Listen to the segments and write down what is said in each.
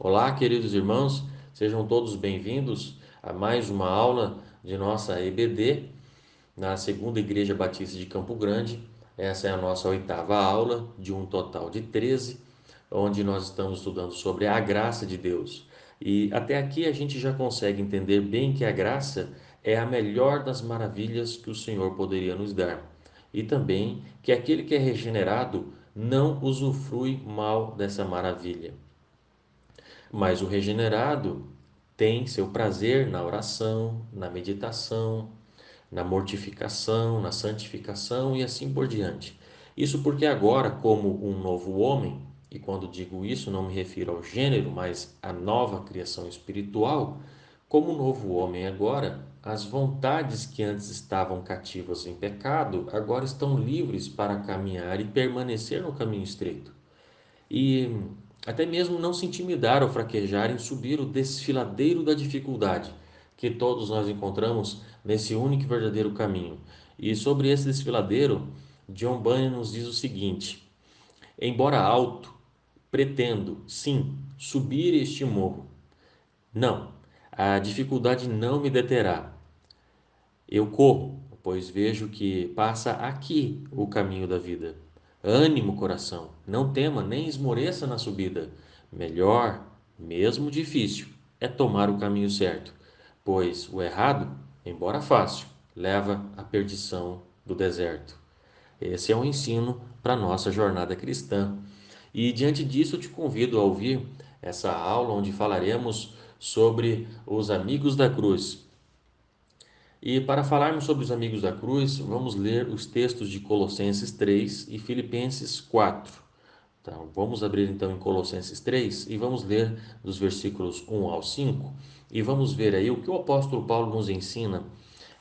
Olá, queridos irmãos, sejam todos bem-vindos a mais uma aula de nossa EBD na Segunda Igreja Batista de Campo Grande. Essa é a nossa oitava aula, de um total de 13, onde nós estamos estudando sobre a graça de Deus. E até aqui a gente já consegue entender bem que a graça é a melhor das maravilhas que o Senhor poderia nos dar. E também que aquele que é regenerado não usufrui mal dessa maravilha. Mas o regenerado tem seu prazer na oração, na meditação, na mortificação, na santificação e assim por diante. Isso porque agora, como um novo homem, e quando digo isso não me refiro ao gênero, mas à nova criação espiritual, como novo homem agora, as vontades que antes estavam cativas em pecado, agora estão livres para caminhar e permanecer no caminho estreito e até mesmo não se intimidar ou fraquejar em subir o desfiladeiro da dificuldade que todos nós encontramos nesse único e verdadeiro caminho. E sobre esse desfiladeiro, John Bunyan nos diz o seguinte: embora alto, pretendo, sim, subir este morro. Não, a dificuldade não me deterá. Eu corro, pois vejo que passa aqui o caminho da vida. Ânimo, coração, não tema nem esmoreça na subida. Melhor, mesmo difícil, é tomar o caminho certo, pois o errado, embora fácil, leva à perdição do deserto. Esse é um ensino para a nossa jornada cristã. E diante disso, eu te convido a ouvir essa aula onde falaremos sobre os amigos da cruz. E para falarmos sobre os amigos da cruz, vamos ler os textos de Colossenses 3 e Filipenses 4. Então, vamos abrir então em Colossenses 3 e vamos ler dos versículos 1 ao 5 e vamos ver aí o que o apóstolo Paulo nos ensina.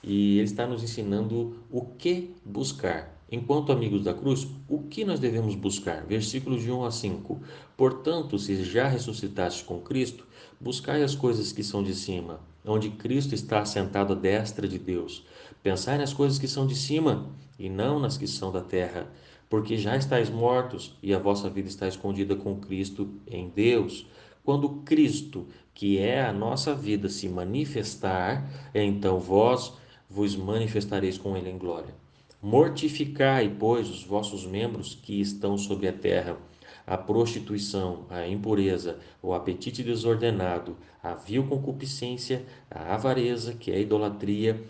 E ele está nos ensinando o que buscar. Enquanto amigos da cruz, o que nós devemos buscar? Versículos de 1 a 5. Portanto, se já ressuscitaste com Cristo, buscai as coisas que são de cima, onde Cristo está assentado à destra de Deus. Pensai nas coisas que são de cima e não nas que são da terra, porque já estáis mortos e a vossa vida está escondida com Cristo em Deus. Quando Cristo, que é a nossa vida, se manifestar, então vos manifestareis com ele em glória. Mortificai, pois, os vossos membros que estão sobre a terra, a prostituição, a impureza, o apetite desordenado, a vil concupiscência, a avareza, que é a idolatria,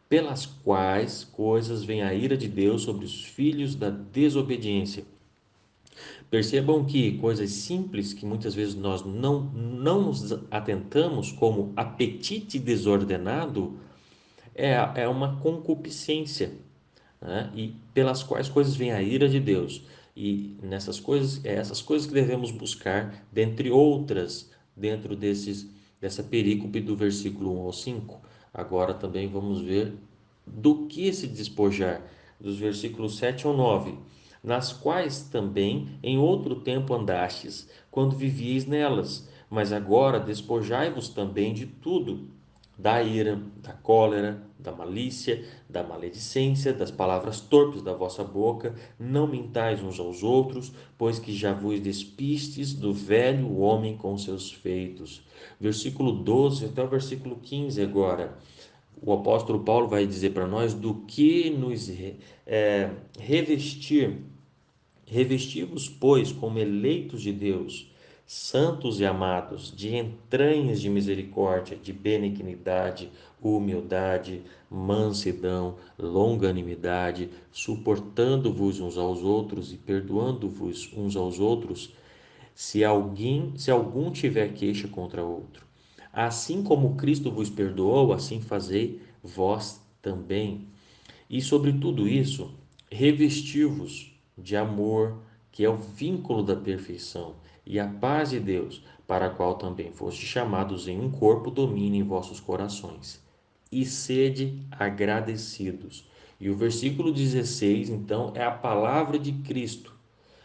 pelas quais coisas vem a ira de Deus sobre os filhos da desobediência. Percebam que coisas simples que muitas vezes nós não nos atentamos, como apetite desordenado, é uma concupiscência, né? E pelas quais coisas vem a ira de Deus. E nessas coisas, é essas coisas que devemos buscar, dentre outras, dentro dessa perícope do versículo 1 ao 5. Agora também vamos ver do que se despojar, dos versículos 7 ao 9, nas quais também em outro tempo andastes, quando vivíeis nelas, mas agora despojai-vos também de tudo, da ira, da cólera, da malícia, da maledicência, das palavras torpes da vossa boca, não mintais uns aos outros, pois que já vos despistes do velho homem com seus feitos. Versículo 12 até o versículo 15 agora. O apóstolo Paulo vai dizer para nós do que nos revestir. Revesti-vos, pois, como eleitos de Deus, santos e amados, de entranhas de misericórdia, de benignidade, humildade, mansidão, longanimidade, suportando-vos uns aos outros e perdoando-vos uns aos outros, se algum tiver queixa contra outro. Assim como Cristo vos perdoou, assim fazei vós também. E sobre tudo isso, revesti-vos de amor, que é o vínculo da perfeição, e a paz de Deus, para a qual também fostes chamados em um corpo, domine em vossos corações. E sede agradecidos. E o versículo 16, então, é a palavra de Cristo.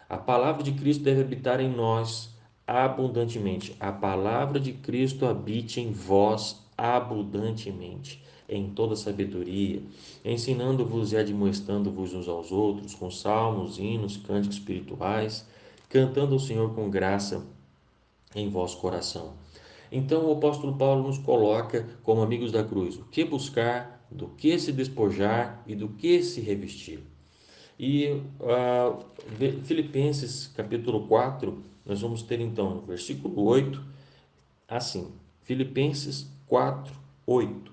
A palavra de Cristo deve habitar em nós abundantemente. A palavra de Cristo habite em vós abundantemente, em toda sabedoria, ensinando-vos e admoestando-vos uns aos outros, com salmos, hinos, cânticos espirituais, cantando ao Senhor com graça em vosso coração. Então o apóstolo Paulo nos coloca como amigos da cruz, o que buscar, do que se despojar e do que se revestir. E Filipenses capítulo 4, nós vamos ter então, versículo 8, assim, Filipenses 4, 8.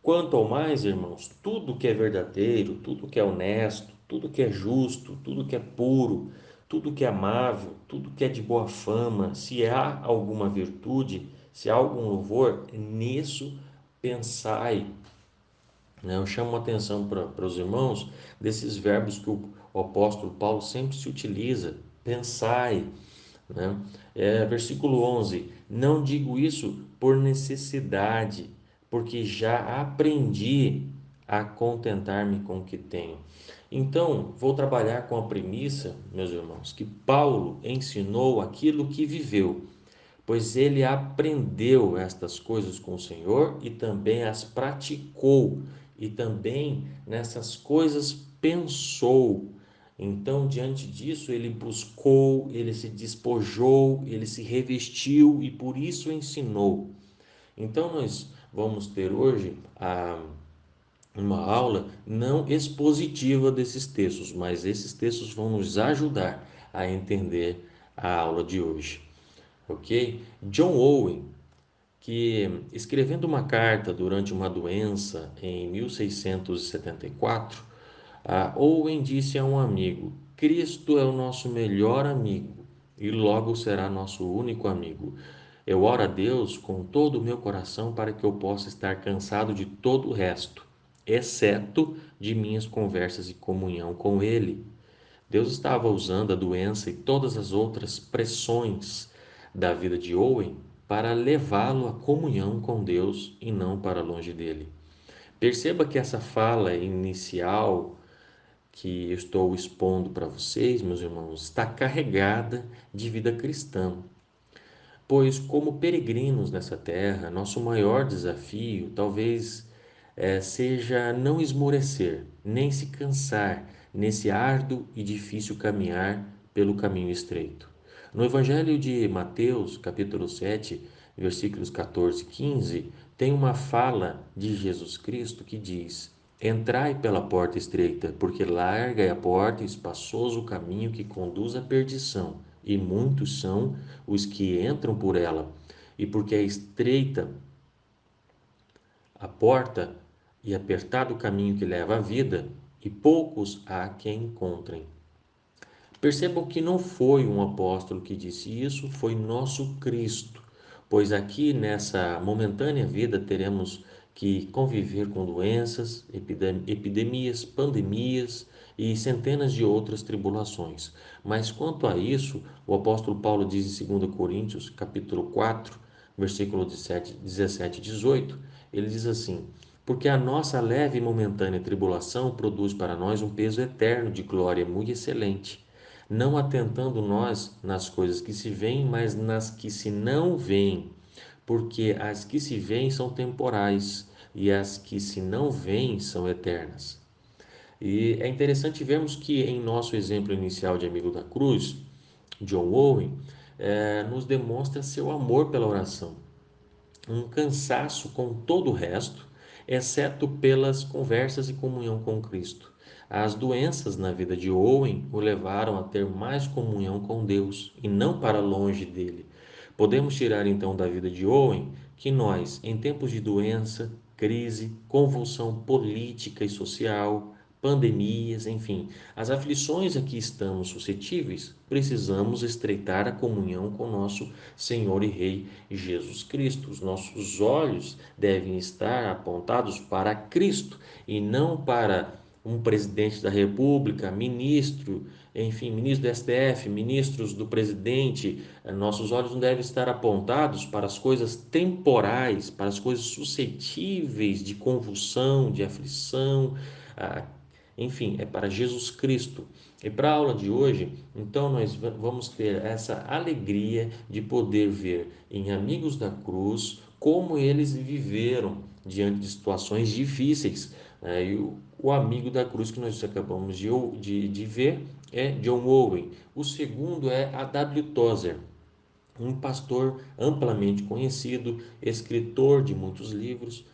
Quanto ao mais, irmãos, tudo que é verdadeiro, tudo que é honesto, tudo que é justo, tudo que é puro, tudo que é amável, tudo que é de boa fama, se há alguma virtude, se há algum louvor, nisso pensai. Né? Eu chamo a atenção para os irmãos desses verbos que o apóstolo Paulo sempre se utiliza. Pensai, né? Versículo 11: não digo isso por necessidade, porque já aprendi a contentar-me com o que tenho. Então, vou trabalhar com a premissa, meus irmãos, que Paulo ensinou aquilo que viveu, pois ele aprendeu estas coisas com o Senhor e também as praticou, e também nessas coisas pensou. Então, diante disso, ele buscou, ele se despojou, ele se revestiu e por isso ensinou. Então, nós vamos ter hoje uma aula não expositiva desses textos, mas esses textos vão nos ajudar a entender a aula de hoje, ok? John Owen, que escrevendo uma carta durante uma doença em 1674, Owen disse a um amigo: Cristo é o nosso melhor amigo e logo será nosso único amigo. Eu oro a Deus com todo o meu coração para que eu possa estar cansado de todo o resto, exceto de minhas conversas e comunhão com Ele. Deus estava usando a doença e todas as outras pressões da vida de Owen para levá-lo à comunhão com Deus e não para longe dele. Perceba que essa fala inicial que eu estou expondo para vocês, meus irmãos, está carregada de vida cristã. Pois, como peregrinos nessa terra, nosso maior desafio talvez seja não esmorecer, nem se cansar nesse árduo e difícil caminhar pelo caminho estreito. No Evangelho de Mateus, capítulo 7, versículos 14 e 15, tem uma fala de Jesus Cristo que diz: Entrai pela porta estreita, porque larga é a porta e espaçoso o caminho que conduz à perdição, e muitos são os que entram por ela. E porque é estreita a porta e apertado o caminho que leva à vida, e poucos há que a encontrem. Percebam que não foi um apóstolo que disse isso, foi nosso Cristo, pois aqui nessa momentânea vida teremos que conviver com doenças, epidemias, pandemias e centenas de outras tribulações. Mas quanto a isso, o apóstolo Paulo diz em 2 Coríntios, capítulo 4, versículo 17 e 18, ele diz assim: porque a nossa leve e momentânea tribulação produz para nós um peso eterno de glória muito excelente, não atentando nós nas coisas que se veem, mas nas que se não veem, porque as que se veem são temporais e as que se não veem são eternas. E é interessante vermos que em nosso exemplo inicial de amigo da cruz, John Owen, nos demonstra seu amor pela oração, um cansaço com todo o resto, exceto pelas conversas e comunhão com Cristo. As doenças na vida de Owen o levaram a ter mais comunhão com Deus e não para longe dele. Podemos tirar então da vida de Owen que nós, em tempos de doença, crise, convulsão política e social, pandemias, enfim, as aflições a que estamos suscetíveis, precisamos estreitar a comunhão com nosso Senhor e Rei Jesus Cristo. Os nossos olhos devem estar apontados para Cristo e não para um presidente da República, ministro, enfim, ministro do STF, ministros do presidente. Nossos olhos não devem estar apontados para as coisas temporais, para as coisas suscetíveis de convulsão, de aflição, enfim, é para Jesus Cristo. E para a aula de hoje, então, nós vamos ter essa alegria de poder ver em Amigos da Cruz como eles viveram diante de situações difíceis. E o amigo da cruz que nós acabamos de ver é John Owen. O segundo é A. W. Tozer. um pastor amplamente conhecido, escritor de muitos livros,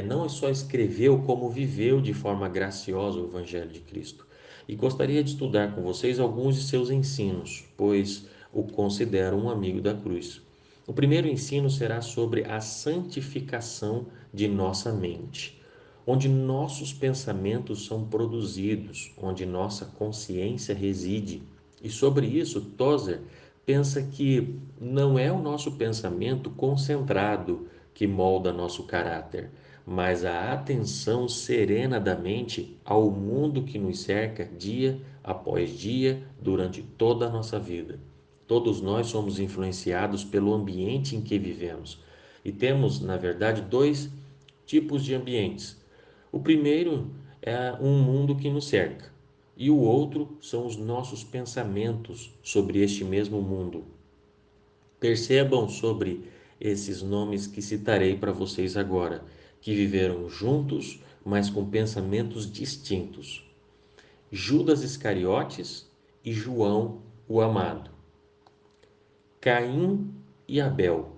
não só escreveu, como viveu de forma graciosa o Evangelho de Cristo. E gostaria de estudar com vocês alguns de seus ensinos, pois o considero um amigo da cruz. O primeiro ensino será sobre a santificação de nossa mente, onde nossos pensamentos são produzidos, onde nossa consciência reside. E sobre isso, Tozer pensa que não é o nosso pensamento concentrado que molda nosso caráter, mas a atenção serena da mente ao mundo que nos cerca dia após dia durante toda a nossa vida. Todos nós somos influenciados pelo ambiente em que vivemos e temos, na verdade, dois tipos de ambientes. O primeiro é um mundo que nos cerca, e o outro são os nossos pensamentos sobre este mesmo mundo. Percebam sobre esses nomes que citarei para vocês agora, que viveram juntos, mas com pensamentos distintos: Judas Iscariotes e João o Amado, Caim e Abel,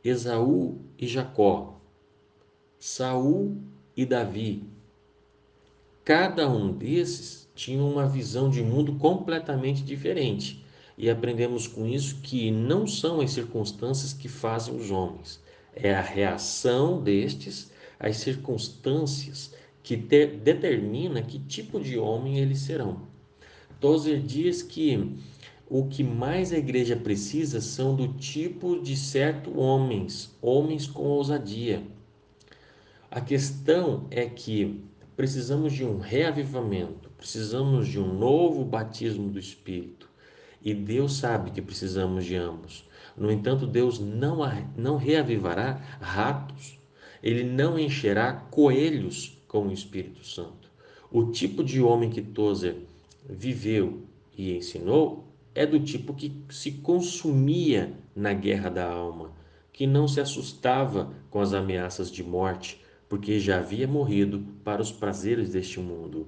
Esaú e Jacó, Saul e Davi. Cada um desses tinha uma visão de mundo completamente diferente. E aprendemos com isso que não são as circunstâncias que fazem os homens, é a reação destes às circunstâncias que determina que tipo de homem eles serão. Tozer diz que o que mais a igreja precisa são do tipo de certo homens, homens com ousadia. A questão é que precisamos de um reavivamento, precisamos de um novo batismo do Espírito. E Deus sabe que precisamos de ambos. No entanto, Deus não reavivará ratos, Ele não encherá coelhos com o Espírito Santo. O tipo de homem que Tozer viveu e ensinou é do tipo que se consumia na guerra da alma, que não se assustava com as ameaças de morte, porque já havia morrido para os prazeres deste mundo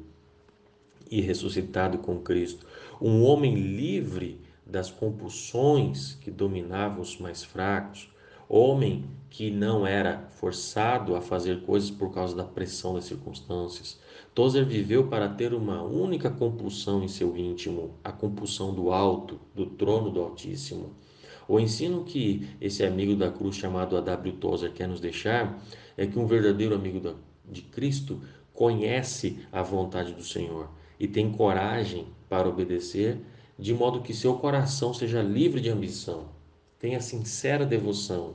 e ressuscitado com Cristo. Um homem livre das compulsões que dominavam os mais fracos, homem que não era forçado a fazer coisas por causa da pressão das circunstâncias. Tozer viveu para ter uma única compulsão em seu íntimo, a compulsão do alto, do trono do Altíssimo. O ensino que esse amigo da cruz chamado A.W. Tozer quer nos deixar é que um verdadeiro amigo de Cristo conhece a vontade do Senhor e tem coragem para obedecer, de modo que seu coração seja livre de ambição, tenha sincera devoção,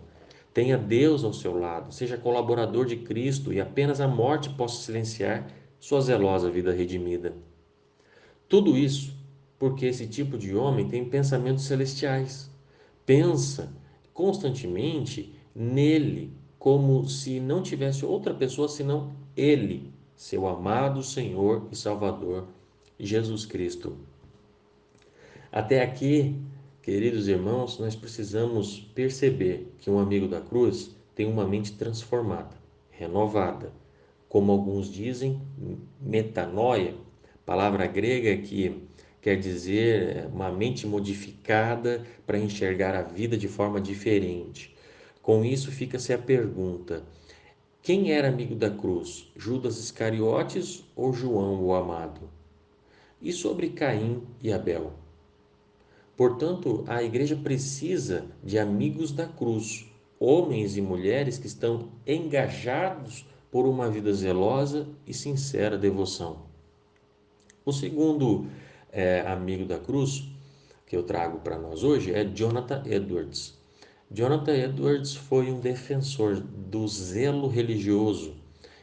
tenha Deus ao seu lado, seja colaborador de Cristo e apenas a morte possa silenciar sua zelosa vida redimida. Tudo isso porque esse tipo de homem tem pensamentos celestiais. Pensa constantemente nele, como se não tivesse outra pessoa senão ele, seu amado Senhor e Salvador, Jesus Cristo. Até aqui, queridos irmãos, nós precisamos perceber que um amigo da cruz tem uma mente transformada, renovada. Como alguns dizem, metanoia, palavra grega que quer dizer uma mente modificada para enxergar a vida de forma diferente. Com isso, fica-se a pergunta: quem era amigo da cruz? Judas Iscariotes ou João o Amado? E sobre Caim e Abel? Portanto, a igreja precisa de amigos da cruz, homens e mulheres que estão engajados por uma vida zelosa e sincera devoção. O segundo amigo da cruz que eu trago para nós hoje é Jonathan Edwards. Jonathan Edwards foi um defensor do zelo religioso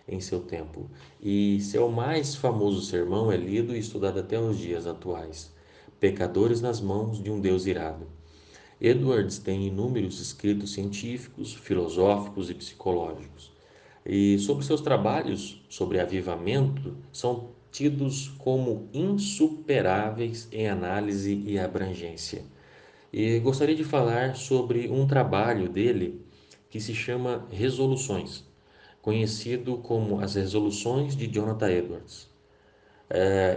em seu tempo, e seu mais famoso sermão é lido e estudado até os dias atuais: Pecadores nas mãos de um Deus irado. Edwards tem inúmeros escritos científicos, filosóficos e psicológicos. E sobre seus trabalhos sobre avivamento, são tidos como insuperáveis em análise e abrangência. E gostaria de falar sobre um trabalho dele que se chama Resoluções, conhecido como as Resoluções de Jonathan Edwards.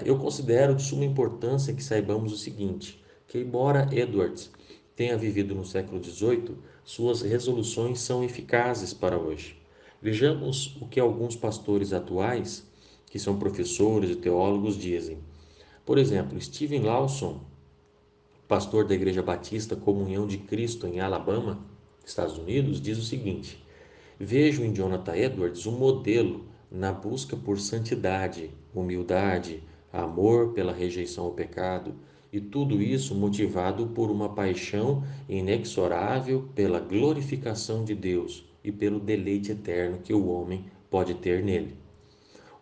Eu considero de suma importância que saibamos o seguinte, que embora Edwards tenha vivido no século XVIII, suas resoluções são eficazes para hoje. Vejamos o que alguns pastores atuais, que são professores e teólogos, dizem. Por exemplo, Steven Lawson, pastor da Igreja Batista Comunhão de Cristo em Alabama, Estados Unidos, diz o seguinte: vejo em Jonathan Edwards um modelo na busca por santidade, humildade, amor pela rejeição ao pecado, e tudo isso motivado por uma paixão inexorável pela glorificação de Deus e pelo deleite eterno que o homem pode ter nele.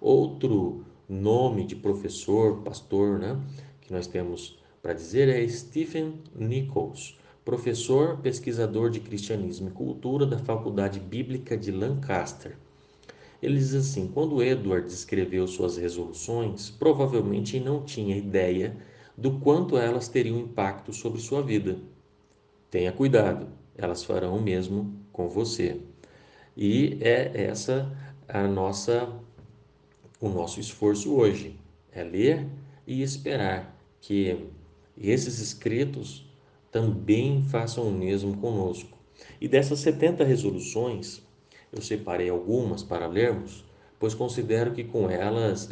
Outro nome de professor, pastor, né, que nós temos para dizer é Stephen Nichols, professor, pesquisador de cristianismo e cultura da Faculdade Bíblica de Lancaster. Ele diz assim: quando Edward escreveu suas resoluções, provavelmente não tinha ideia do quanto elas teriam impacto sobre sua vida. Tenha cuidado, elas farão o mesmo com você. E é essa o nosso esforço hoje, é ler e esperar que esses escritos também façam o mesmo conosco. E dessas 70 resoluções, eu separei algumas para lermos, pois considero que com elas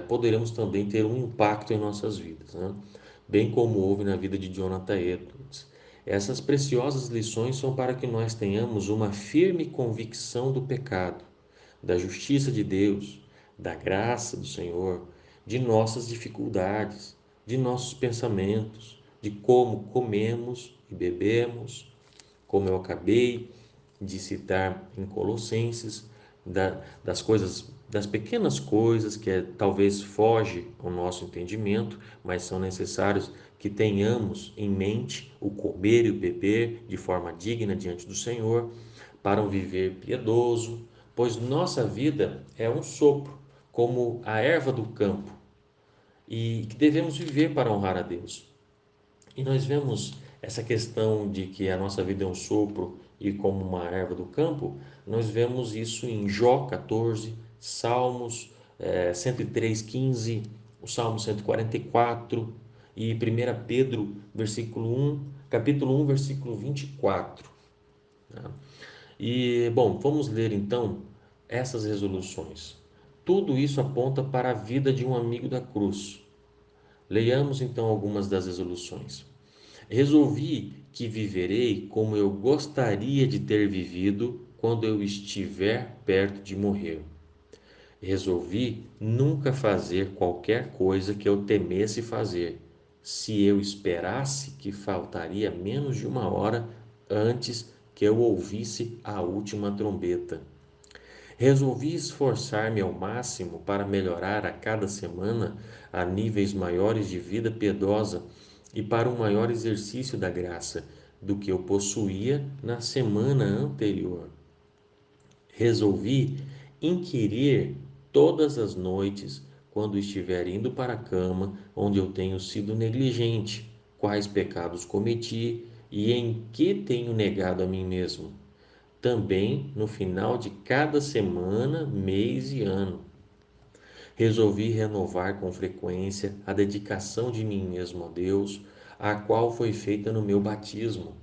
poderemos também ter um impacto em nossas vidas, né? Bem como houve na vida de Jonathan Edwards. Essas preciosas lições são para que nós tenhamos uma firme convicção do pecado, da justiça de Deus, da graça do Senhor, de nossas dificuldades, de nossos pensamentos, de como comemos e bebemos, como eu acabei de citar em Colossenses, das coisas, das pequenas coisas que talvez foge ao nosso entendimento, mas são necessários que tenhamos em mente o comer e o beber de forma digna diante do Senhor, para um viver piedoso, pois nossa vida é um sopro, como a erva do campo, e que devemos viver para honrar a Deus. E nós vemos essa questão de que a nossa vida é um sopro e como uma erva do campo, nós vemos isso em Jó 14, Salmos 103:15, o Salmo 144 e 1 Pedro, capítulo 1, versículo 24. Tá? E, bom, vamos ler então essas resoluções. Tudo isso aponta para a vida de um amigo da cruz. Leiamos então algumas das resoluções. Resolvi que viverei como eu gostaria de ter vivido quando eu estiver perto de morrer. Resolvi nunca fazer qualquer coisa que eu temesse fazer, se eu esperasse que faltaria menos de uma hora antes que eu ouvisse a última trombeta. Resolvi esforçar-me ao máximo para melhorar a cada semana a níveis maiores de vida piedosa e para um maior exercício da graça do que eu possuía na semana anterior. Resolvi inquirir todas as noites, quando estiver indo para a cama, onde eu tenho sido negligente, quais pecados cometi e em que tenho negado a mim mesmo. Também no final de cada semana, mês e ano. Resolvi renovar com frequência a dedicação de mim mesmo a Deus, a qual foi feita no meu batismo.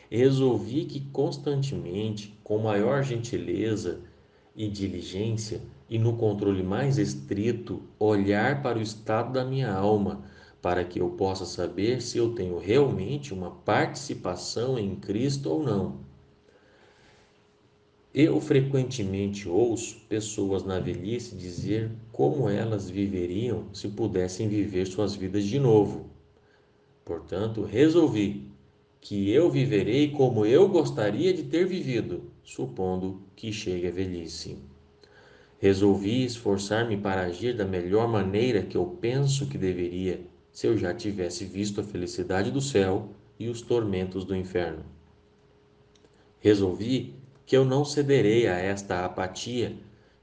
Resolvi que constantemente, com maior gentileza e diligência, e no controle mais estrito, olhar para o estado da minha alma, para que eu possa saber se eu tenho realmente uma participação em Cristo ou não. Eu frequentemente ouço pessoas na velhice dizer como elas viveriam se pudessem viver suas vidas de novo. Portanto, resolvi que eu viverei como eu gostaria de ter vivido, supondo que chegue a velhice. Resolvi esforçar-me para agir da melhor maneira que eu penso que deveria, se eu já tivesse visto a felicidade do céu e os tormentos do inferno. Resolvi que eu não cederei a esta apatia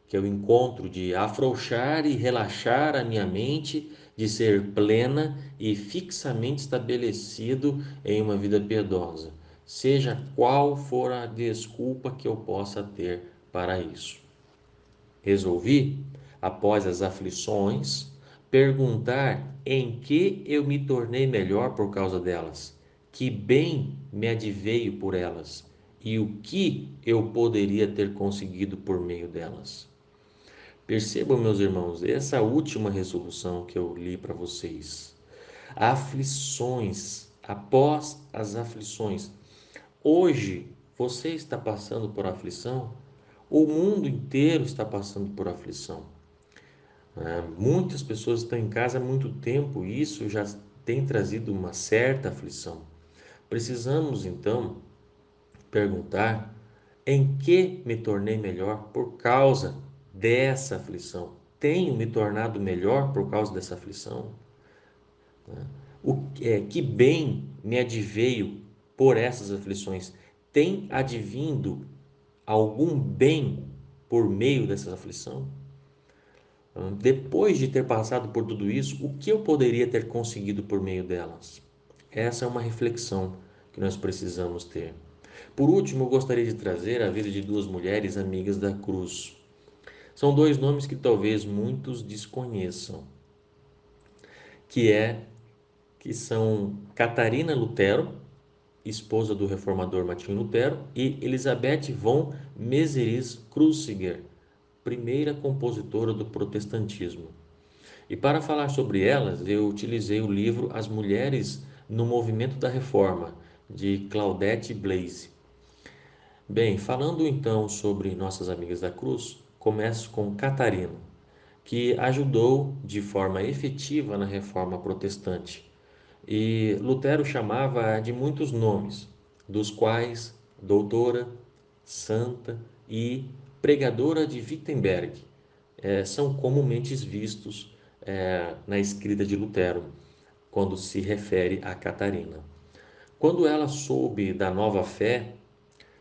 que eu encontro de afrouxar e relaxar a minha mente, de ser plena e fixamente estabelecido em uma vida piedosa, seja qual for a desculpa que eu possa ter para isso. Resolvi, após as aflições, perguntar em que eu me tornei melhor por causa delas, que bem me adveio por elas e o que eu poderia ter conseguido por meio delas. Percebam, meus irmãos, essa última resolução que eu li para vocês. Aflições, após as aflições. Hoje, você está passando por aflição? O mundo inteiro está passando por aflição. Muitas pessoas estão em casa há muito tempo e isso já tem trazido uma certa aflição. Precisamos, então, perguntar em que me tornei melhor por causa dessa aflição. Tenho me tornado melhor por causa dessa aflição? Que bem me adveio por essas aflições? Tem advindo algum bem por meio dessa aflição? Depois de ter passado por tudo isso, o que eu poderia ter conseguido por meio delas? Essa é uma reflexão que nós precisamos ter. Por último, eu gostaria de trazer a vida de duas mulheres amigas da cruz. São dois nomes que talvez muitos desconheçam, que são Catarina Lutero, esposa do reformador Martinho Lutero, e Elisabeth von Meseris-Kruziger, primeira compositora do protestantismo. E para falar sobre elas, eu utilizei o livro As Mulheres no Movimento da Reforma, de Claudette Blaise. Bem, falando então sobre nossas amigas da cruz, começo com Catarina, que ajudou de forma efetiva na reforma protestante. E Lutero chamava de muitos nomes, dos quais doutora, santa e pregadora de Wittenberg são comumente vistos na escrita de Lutero, quando se refere a Catarina. Quando ela soube da nova fé,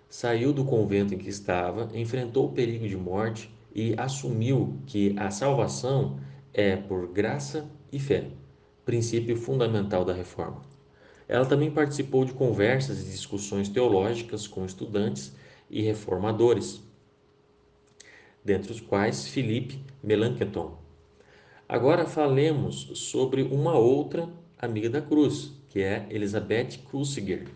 saiu do convento em que estava, enfrentou o perigo de morte e assumiu que a salvação é por graça e fé, princípio fundamental da reforma. Ela também participou de conversas e discussões teológicas com estudantes e reformadores, dentre os quais Philippe Melanchthon. Agora falemos sobre uma outra amiga da cruz, que é Elisabeth Kruziger.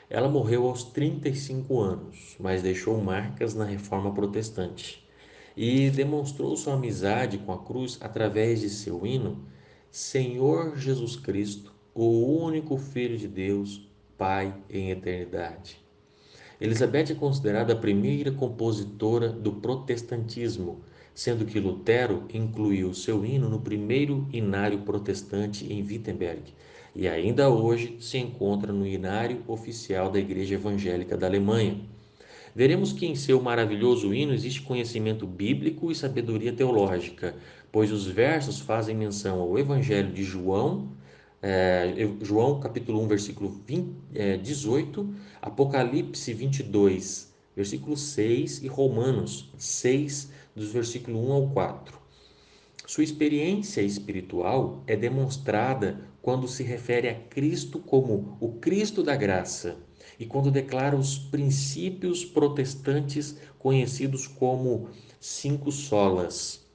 Ela morreu aos 35 anos, mas deixou marcas na reforma protestante e demonstrou sua amizade com a cruz através de seu hino Senhor Jesus Cristo, o único Filho de Deus, Pai em eternidade. Elizabeth é considerada a primeira compositora do protestantismo, sendo que Lutero incluiu seu hino no primeiro inário protestante em Wittenberg e ainda hoje se encontra no inário oficial da Igreja Evangélica da Alemanha. Veremos que em seu maravilhoso hino existe conhecimento bíblico e sabedoria teológica, pois os versos fazem menção ao Evangelho de João, João capítulo 1, versículo 18, Apocalipse 22, versículo 6 e Romanos 6, dos versículos 1 ao 4. Sua experiência espiritual é demonstrada quando se refere a Cristo como o Cristo da graça e quando declara os princípios protestantes conhecidos como cinco solas.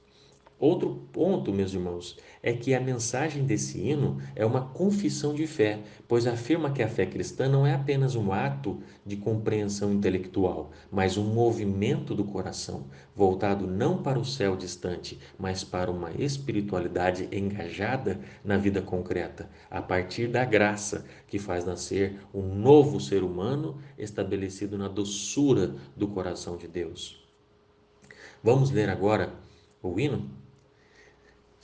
Outro ponto, meus irmãos, é que a mensagem desse hino é uma confissão de fé, pois afirma que a fé cristã não é apenas um ato de compreensão intelectual, mas um movimento do coração, voltado não para o céu distante, mas para uma espiritualidade engajada na vida concreta, a partir da graça que faz nascer um novo ser humano estabelecido na doçura do coração de Deus. Vamos ler agora o hino?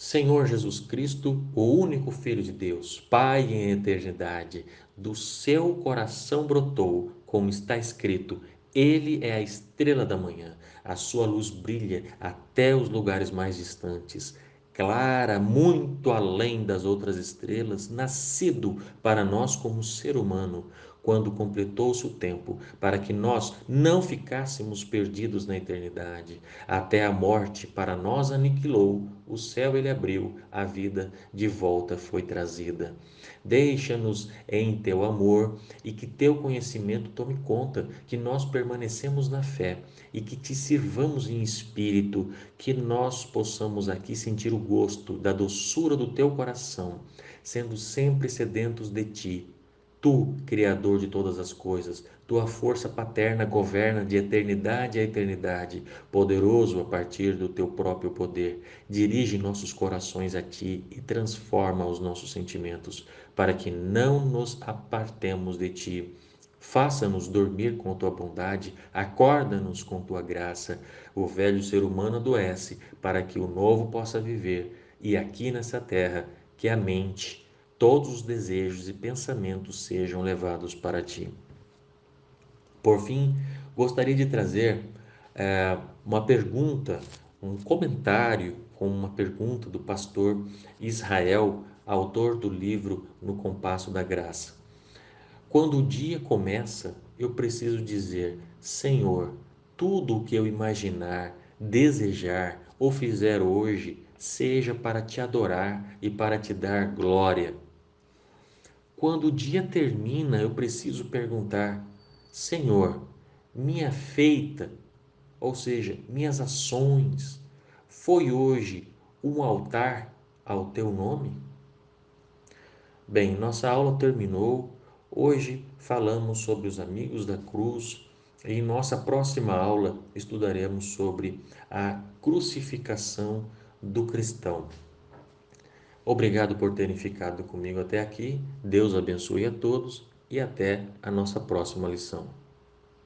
Senhor Jesus Cristo, o único Filho de Deus, Pai em eternidade, do seu coração brotou, como está escrito, Ele é a estrela da manhã, a sua luz brilha até os lugares mais distantes, clara, muito além das outras estrelas, nascido para nós como ser humano, quando completou-se o tempo, para que nós não ficássemos perdidos na eternidade. Até a morte para nós aniquilou, o céu ele abriu, a vida de volta foi trazida. Deixa-nos em teu amor e que teu conhecimento tome conta, que nós permanecemos na fé e que te sirvamos em espírito, que nós possamos aqui sentir o gosto da doçura do teu coração, sendo sempre sedentos de ti, Tu, Criador de todas as coisas, tua força paterna governa de eternidade a eternidade, poderoso a partir do teu próprio poder. Dirige nossos corações a ti e transforma os nossos sentimentos, para que não nos apartemos de ti. Faça-nos dormir com tua bondade, acorda-nos com tua graça. O velho ser humano adoece, para que o novo possa viver, e aqui nessa terra, que a mente, todos os desejos e pensamentos sejam levados para ti. Por fim, gostaria de trazer uma pergunta, um comentário com uma pergunta do pastor Israel, autor do livro No Compasso da Graça. Quando o dia começa, eu preciso dizer: Senhor, tudo o que eu imaginar, desejar ou fizer hoje, seja para te adorar e para te dar glória. Quando o dia termina, eu preciso perguntar: Senhor, minha feita, ou seja, minhas ações, foi hoje um altar ao teu nome? Bem, nossa aula terminou. Hoje falamos sobre os amigos da cruz e em nossa próxima aula estudaremos sobre a crucificação do cristão. Obrigado por terem ficado comigo até aqui. Deus abençoe a todos e até a nossa próxima lição.